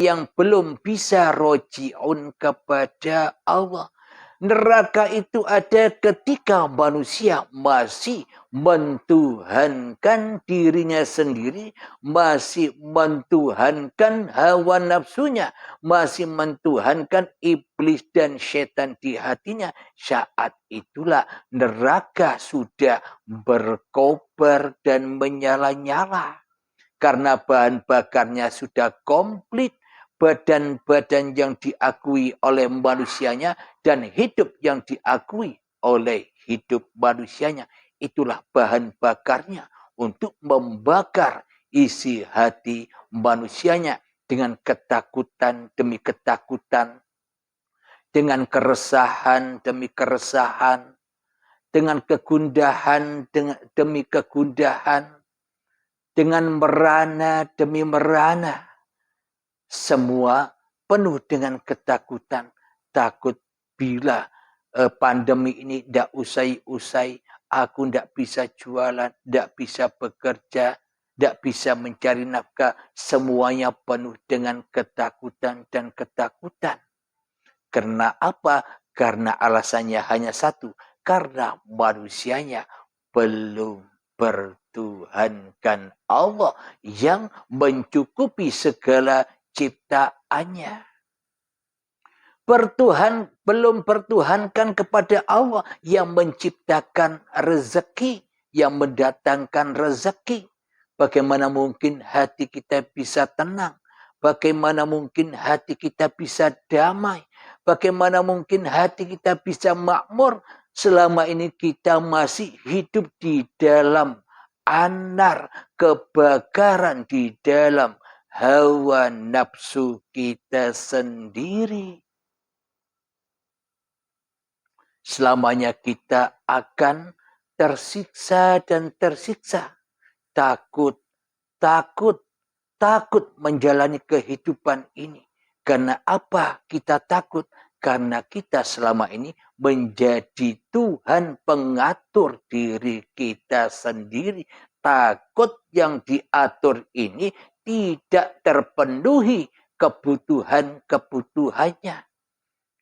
yang belum bisa roji'un kepada Allah. Neraka itu ada ketika manusia masih mentuhankan dirinya sendiri, masih mentuhankan hawa nafsunya, masih mentuhankan iblis dan setan di hatinya. Saat itulah neraka sudah berkobar dan menyala-nyala. Karena bahan bakarnya sudah komplit, badan-badan yang diakui oleh manusianya dan hidup yang diakui oleh hidup manusianya. Itulah bahan bakarnya untuk membakar isi hati manusianya dengan ketakutan demi ketakutan, dengan keresahan demi keresahan, dengan kegundahan demi kegundahan, dengan merana demi merana. Semua penuh dengan ketakutan. Takut bila pandemi ini tidak usai-usai, aku tidak bisa jualan, tidak bisa bekerja, tidak bisa mencari nafkah. Semuanya penuh dengan ketakutan dan ketakutan. Karena apa? Karena alasannya hanya satu. Karena manusianya belum bertuhankan Allah yang mencukupi segala ciptaannya. Belum bertuhankan kepada Allah yang menciptakan rezeki, yang mendatangkan rezeki. Bagaimana mungkin hati kita bisa tenang? Bagaimana mungkin hati kita bisa damai? Bagaimana mungkin hati kita bisa makmur selama ini kita masih hidup di dalam anar, kebakaran di dalam hawa nafsu kita sendiri. Selamanya kita akan tersiksa dan tersiksa. Takut menjalani kehidupan ini. Karena apa kita takut? Karena kita selama ini menjadi Tuhan pengatur diri kita sendiri. Takut yang diatur ini tidak terpenuhi kebutuhan-kebutuhannya.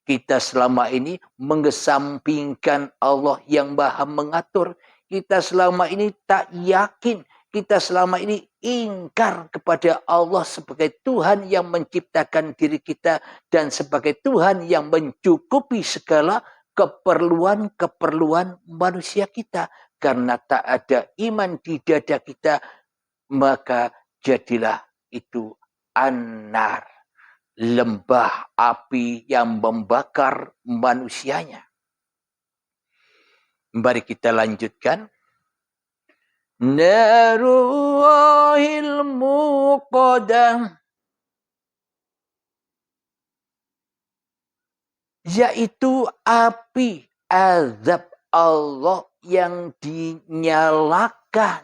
Kita selama ini mengesampingkan Allah yang Maha mengatur. Kita selama ini tak yakin. Kita selama ini ingkar kepada Allah sebagai Tuhan yang menciptakan diri kita dan sebagai Tuhan yang mencukupi segala keperluan-keperluan manusia kita. Karena tak ada iman di dada kita, maka jadilah itu anar, lembah api yang membakar manusianya. Mari kita lanjutkan. Narullahil muqadah, yaitu api azab Allah yang dinyalakan.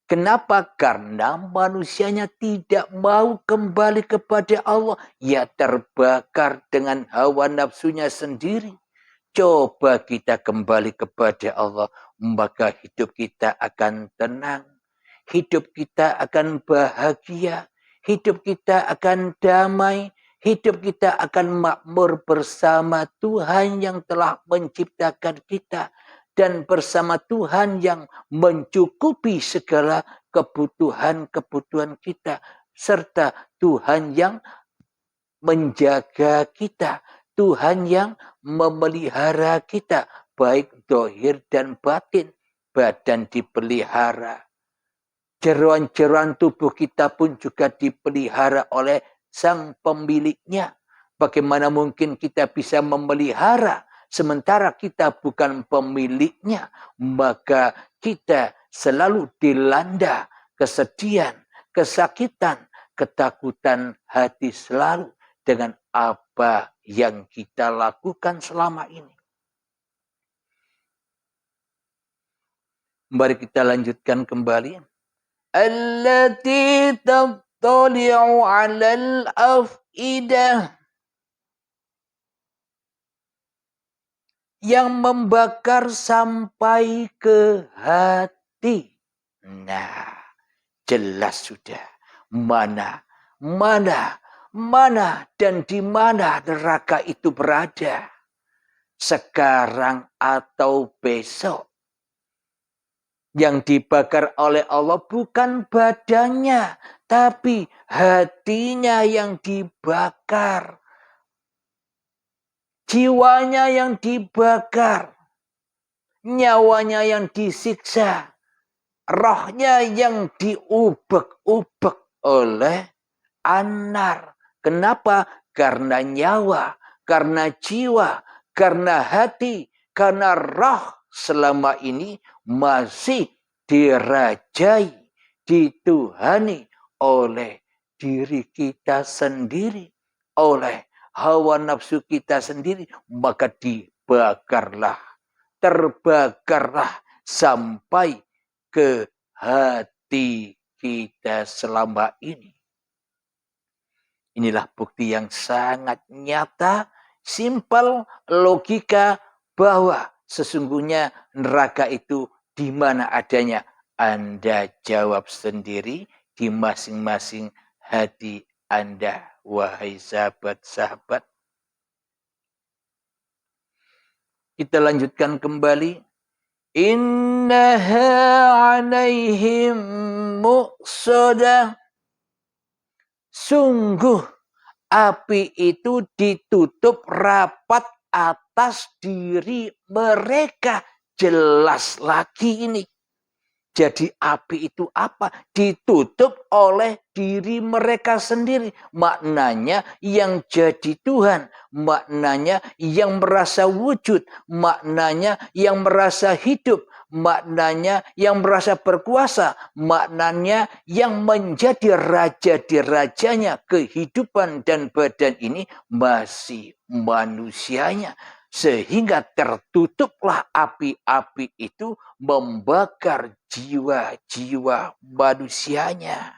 Kenapa? Karena manusianya tidak mau kembali kepada Allah. Ya terbakar dengan hawa nafsunya sendiri. Coba kita kembali kepada Allah. Maka hidup kita akan tenang. Hidup kita akan bahagia. Hidup kita akan damai. Hidup kita akan makmur bersama Tuhan yang telah menciptakan kita. Dan bersama Tuhan yang mencukupi segala kebutuhan-kebutuhan kita. Serta Tuhan yang menjaga kita. Tuhan yang memelihara kita. Baik dohir dan batin. Badan dipelihara. Jeroan-jeroan tubuh kita pun juga dipelihara oleh sang pemiliknya. Bagaimana mungkin kita bisa memelihara sementara kita bukan pemiliknya? Maka kita selalu dilanda kesedihan, kesakitan, ketakutan hati selalu dengan apa yang kita lakukan selama ini. Mari kita lanjutkan kembali. Allati tattali'u 'alal afidah, yang membakar sampai ke hati. Nah, jelas sudah mana mana dan di mana neraka itu berada. Sekarang atau besok. Yang dibakar oleh Allah bukan badannya, tapi hatinya yang dibakar. Jiwanya yang dibakar. Nyawanya yang disiksa. Rohnya yang diubek-ubek oleh anar. Kenapa? Karena nyawa, karena jiwa, karena hati, karena roh selama ini masih dirajai, dituhani oleh diri kita sendiri, oleh hawa nafsu kita sendiri, maka dibakarlah, terbakarlah sampai ke hati kita selama ini. Inilah bukti yang sangat nyata, simpel, logika bahwa sesungguhnya neraka itu di mana adanya. Anda jawab sendiri di masing-masing hati Anda, wahai sahabat-sahabat. Kita lanjutkan kembali. Innaha alaihim muqsadah. Sungguh api itu ditutup rapat atas diri mereka. Jelas lagi ini. Jadi api itu apa? Ditutup oleh diri mereka sendiri. Maknanya yang jadi Tuhan. Maknanya yang merasa wujud. Maknanya yang merasa hidup. Maknanya yang merasa berkuasa. Maknanya yang menjadi raja di rajanya. Kehidupan dan badan ini masih manusianya. Sehingga tertutuplah api-api itu membakar jiwa-jiwa manusianya.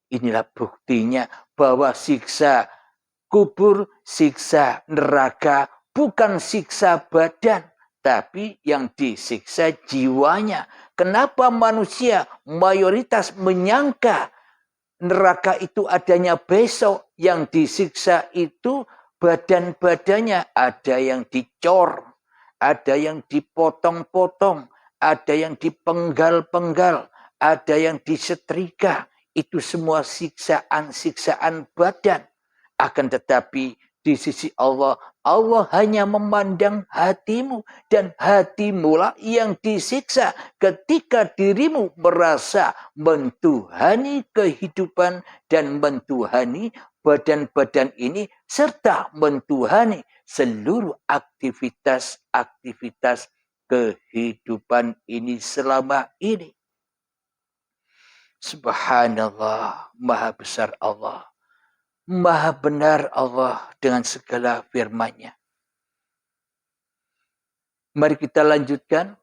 Inilah buktinya bahwa siksa kubur, siksa neraka bukan siksa badan, tapi yang disiksa jiwanya. Kenapa manusia mayoritas menyangka neraka itu adanya besok, yang disiksa itu badan-badannya? Ada yang dicor, ada yang dipotong-potong, ada yang dipenggal-penggal, ada yang disetrika. Itu semua siksaan-siksaan badan. Akan tetapi di sisi Allah, Allah hanya memandang hatimu. Dan hatimulah yang disiksa ketika dirimu merasa mentuhani kehidupan dan mentuhani badan-badan ini, serta mentuhani seluruh aktivitas-aktivitas kehidupan ini selama ini. Subhanallah, maha besar Allah. Maha benar Allah dengan segala firman-Nya. Mari kita lanjutkan.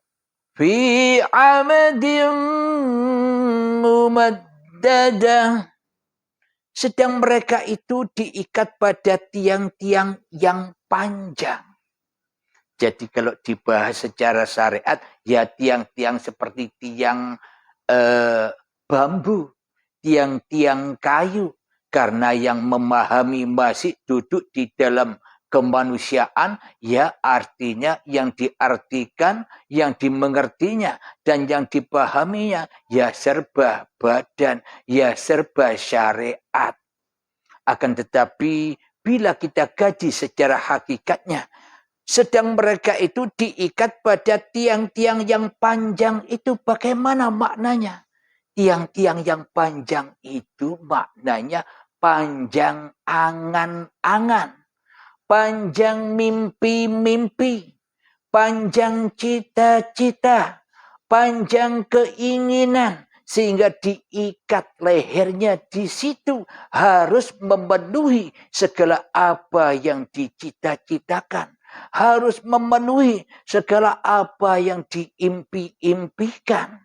Fi amadin mumaddadah. Sedang mereka itu diikat pada tiang-tiang yang panjang. Jadi kalau dibahas secara syariat, ya tiang-tiang seperti tiang bambu, tiang-tiang kayu. Karena yang memahami masih duduk di dalam kemanusiaan, ya artinya yang diartikan, yang dimengertinya, dan yang dipahaminya, ya serba badan, ya serba syariat. Akan tetapi bila kita kaji secara hakikatnya, sedang mereka itu diikat pada tiang-tiang yang panjang itu bagaimana maknanya? Tiang-tiang yang panjang itu maknanya panjang angan-angan, panjang mimpi-mimpi, panjang cita-cita, panjang keinginan, sehingga diikat lehernya di situ, harus memenuhi segala apa yang dicita-citakan, harus memenuhi segala apa yang diimpi-impikan.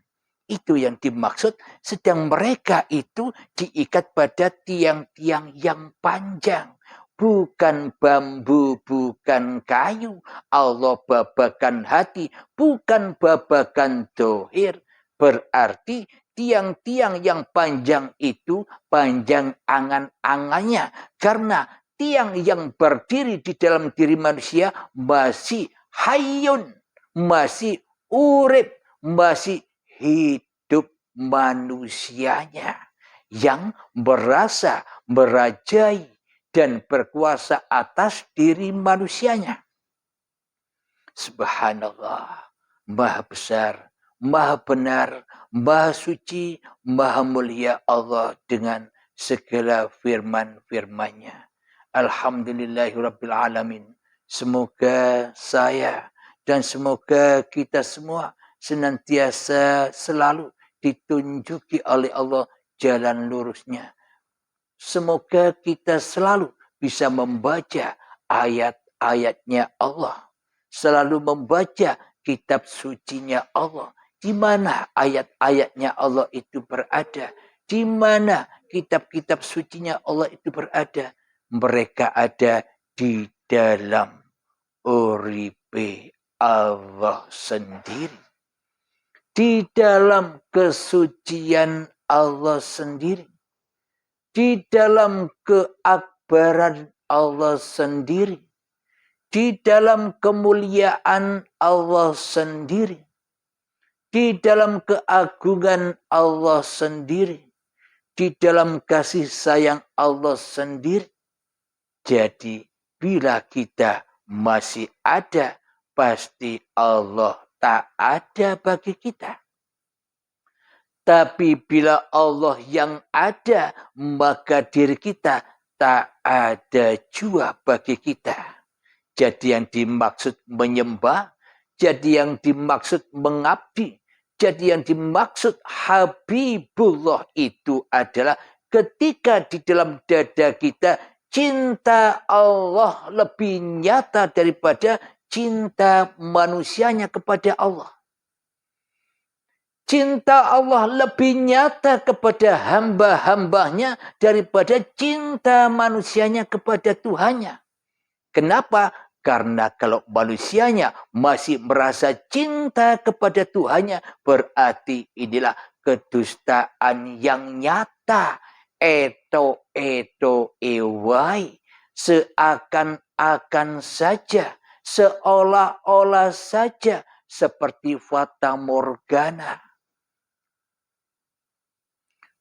Itu yang dimaksud, sedang mereka itu diikat pada tiang-tiang yang panjang. Bukan bambu, bukan kayu. Allah babakan hati, bukan babakan dohir. Berarti tiang-tiang yang panjang itu panjang angan-angannya. Karena tiang yang berdiri di dalam diri manusia masih hayyun, masih urip, masih hidup manusianya. Yang berasa, merajai, dan berkuasa atas diri manusianya. Subhanallah, Maha besar, Maha benar, Maha suci, Maha mulia Allah dengan segala firman-firman-Nya. Alhamdulillahirabbil alamin. Semoga saya dan semoga kita semua senantiasa selalu ditunjuki oleh Allah jalan lurusnya. Semoga kita selalu bisa membaca ayat-ayatnya Allah. Selalu membaca kitab sucinya Allah. Di mana ayat-ayatnya Allah itu berada. Di mana kitab-kitab sucinya Allah itu berada. Mereka ada di dalam uripe Allah sendiri. Di dalam kesucian Allah sendiri. Di dalam keakbaran Allah sendiri. Di dalam kemuliaan Allah sendiri. Di dalam keagungan Allah sendiri. Di dalam kasih sayang Allah sendiri. Jadi bila kita masih ada, pasti Allah tak ada bagi kita. Tapi bila Allah yang ada, maka diri kita tak ada jua bagi kita. Jadi yang dimaksud menyembah, jadi yang dimaksud mengabdi, jadi yang dimaksud Habibullah itu adalah ketika di dalam dada kita cinta Allah lebih nyata daripada cinta manusianya kepada Allah. Cinta Allah lebih nyata kepada hamba-hambanya daripada cinta manusianya kepada Tuhannya. Kenapa? Karena kalau manusianya masih merasa cinta kepada Tuhannya, berarti inilah kedustaan yang nyata. Eto ewai. Seakan-akan saja, seolah-olah saja, seperti fata morgana.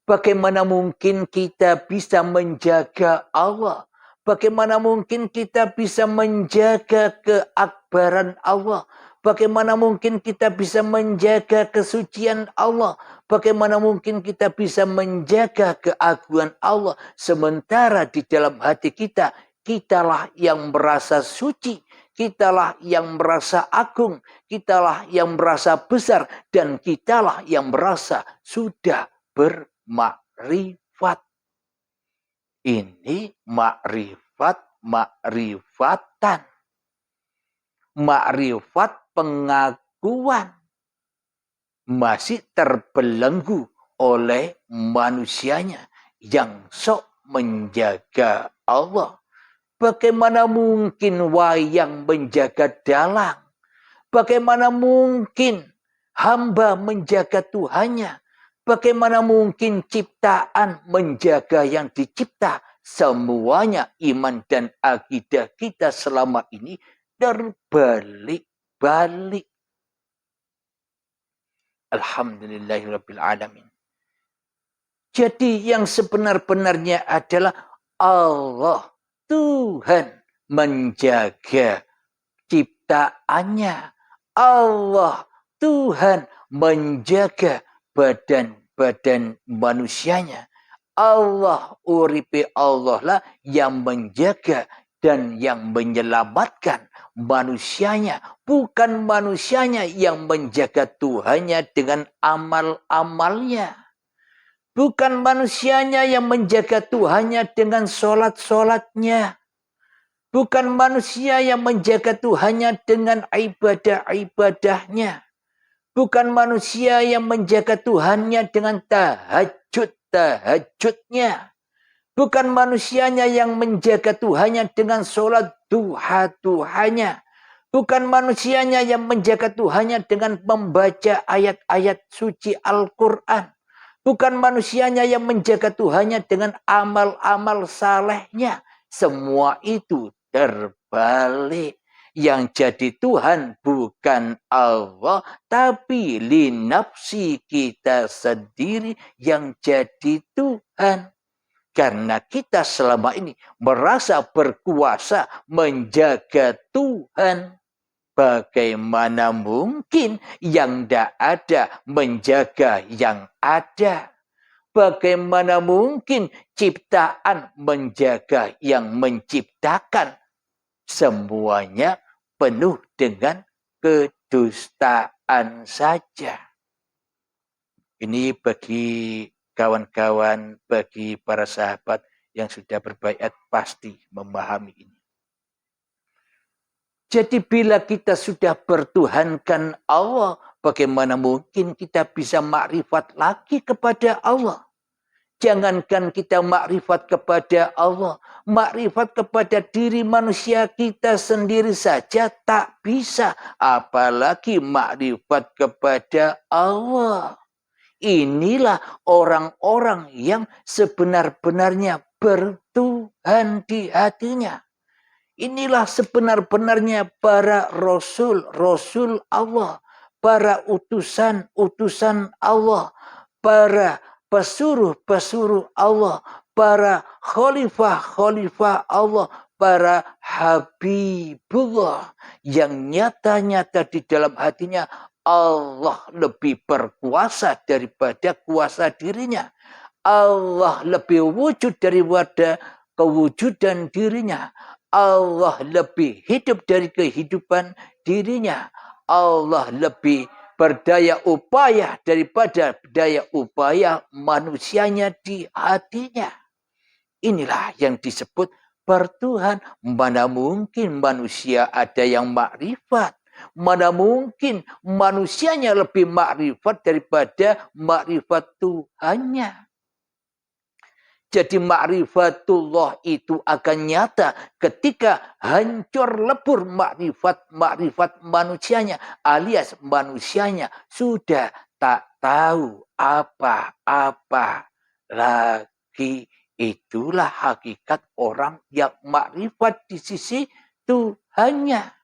Bagaimana mungkin kita bisa menjaga Allah? Bagaimana mungkin kita bisa menjaga keakbaran Allah? Bagaimana mungkin kita bisa menjaga kesucian Allah? Bagaimana mungkin kita bisa menjaga keagungan Allah? Sementara di dalam hati kita, kitalah yang merasa suci. Kitalah yang merasa agung. Kitalah yang merasa besar. Dan kitalah yang merasa sudah bermakrifat. Ini makrifatan. Makrifat pengakuan. Masih terbelenggu oleh manusianya yang sok menjaga Allah. Bagaimana mungkin wayang menjaga dalang? Bagaimana mungkin hamba menjaga Tuhannya? Bagaimana mungkin ciptaan menjaga yang dicipta? Semuanya iman dan akidah kita selama ini terbalik-balik. Alhamdulillahirabbil alamin. Jadi yang sebenar-benarnya adalah Allah, Tuhan menjaga ciptaannya. Allah, Tuhan menjaga badan-badan manusianya. Allah, uripe Allah lah yang menjaga dan yang menyelamatkan manusianya. Bukan manusianya yang menjaga Tuhannya dengan amal-amalnya. Bukan manusianya yang menjaga Tuhannya dengan sholat-sholatnya. Bukan manusia yang menjaga Tuhannya dengan ibadah-ibadahnya. Bukan manusia yang menjaga Tuhannya dengan tahajud-tahajudnya. Bukan manusianya yang menjaga Tuhannya dengan sholat duha-duhanya. Bukan manusianya yang menjaga Tuhannya dengan membaca ayat-ayat suci Al-Quran. Bukan manusianya yang menjaga Tuhannya dengan amal-amal salehnya. Semua itu terbalik. Yang jadi Tuhan bukan Allah, tapi linafsi kita sendiri yang jadi Tuhan. Karena kita selama ini merasa berkuasa menjaga Tuhan. Bagaimana mungkin yang tidak ada menjaga yang ada? Bagaimana mungkin ciptaan menjaga yang menciptakan? Semuanya penuh dengan kedustaan saja. Ini bagi kawan-kawan, bagi para sahabat yang sudah berbaiat pasti memahami ini. Jadi bila kita sudah bertuhankan Allah, bagaimana mungkin kita bisa makrifat lagi kepada Allah? Jangankan kita makrifat kepada Allah, makrifat kepada diri manusia kita sendiri saja tak bisa, apalagi makrifat kepada Allah. Inilah orang-orang yang sebenar-benarnya bertuhan di hatinya. Inilah sebenar-benarnya para rasul Allah, para utusan Allah, para pesuruh Allah, para khalifah Allah, para habibullah yang nyata-nyata di dalam hatinya Allah lebih berkuasa daripada kuasa dirinya. Allah lebih wujud daripada kewujudan dirinya. Allah lebih hidup dari kehidupan dirinya. Allah lebih berdaya upaya daripada daya upaya manusianya di hatinya. Inilah yang disebut bertuhan. Mana mungkin manusia ada yang makrifat? Mana mungkin manusianya lebih makrifat daripada makrifat Tuhannya? Jadi ma'rifatullah itu akan nyata ketika hancur lebur makrifat manusianya, alias manusianya sudah tak tahu apa-apa lagi. Itulah hakikat orang yang makrifat di sisi Tuhannya.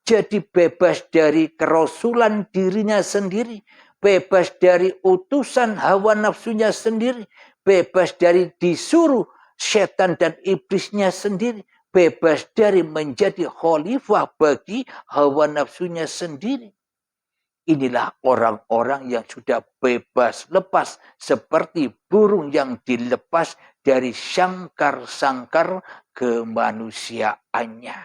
Jadi bebas dari kerasulan dirinya sendiri, bebas dari utusan hawa nafsunya sendiri, bebas dari disuruh setan dan iblisnya sendiri, bebas dari menjadi khalifah bagi hawa nafsunya sendiri. Inilah orang-orang yang sudah bebas lepas seperti burung yang dilepas dari sangkar-sangkar kemanusiaannya.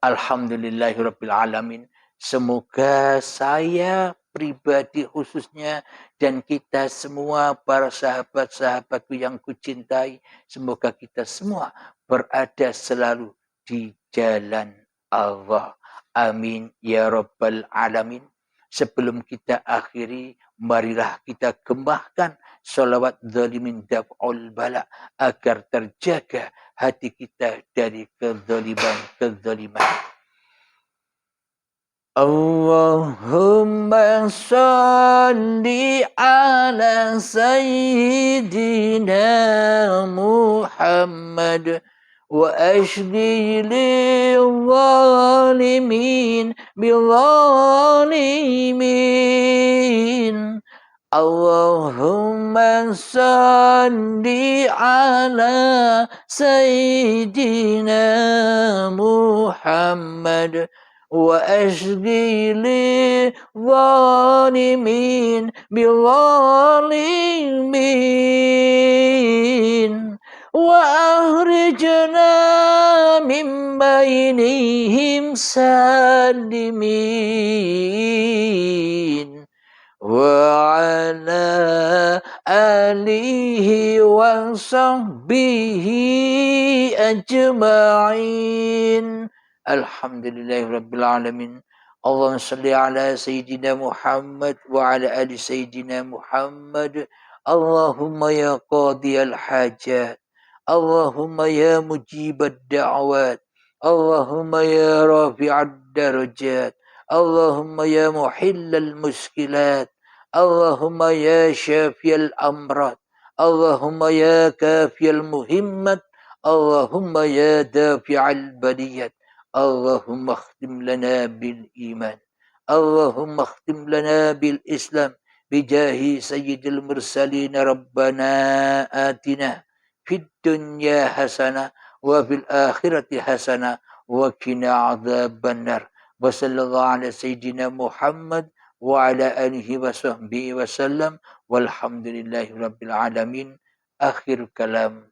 Alhamdulillahirrabbilalamin. Semoga saya pribadi khususnya dan kita semua para sahabat-sahabatku yang kucintai, semoga kita semua berada selalu di jalan Allah. Amin ya rabbal alamin. Sebelum kita akhiri, marilah kita gembahkan sholawat zalimin daf'ul bala agar terjaga hati kita dari kezaliman. Allahumma salli ala sayyidina Muhammad wa ashgi lil-zalimin bil-zalimin. Allahumma salli ala sayyidina Muhammad wa ashgi lil-zalimin bil-zalimin wa akhrijna min bainihim salimin wa ala alihi wa sahbihi ajma'in. Alhamdulillahirrabbilalamin. Allahumma salli ala Sayyidina Muhammad wa ala ali Sayyidina Muhammad. Allahumma ya qadiyal hajat. Allahumma ya mujibad da'wat. Allahumma ya rafi'ad darajat. Allahumma ya muhillal muskilat. Allahumma ya syafiyal amrad, Allahumma ya kafiyal muhimmat, Allahumma ya dafi'al baliyat, Allahumma khtim lana bil iman, Allahumma khtim lana bil islam, bijahi sayyidil mursalin, Rabbana atina fid dunya hasanah wa fil akhirati hasanah wa qina adzabannar. Wa sallallahu ala sayyidina Muhammad wa ala alihi wa sahbihi wa sallam walhamdulillahi rabbil alamin. Akhir kalam.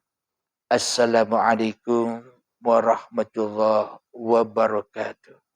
Assalamualaikum warahmatullahi wabarakatuh.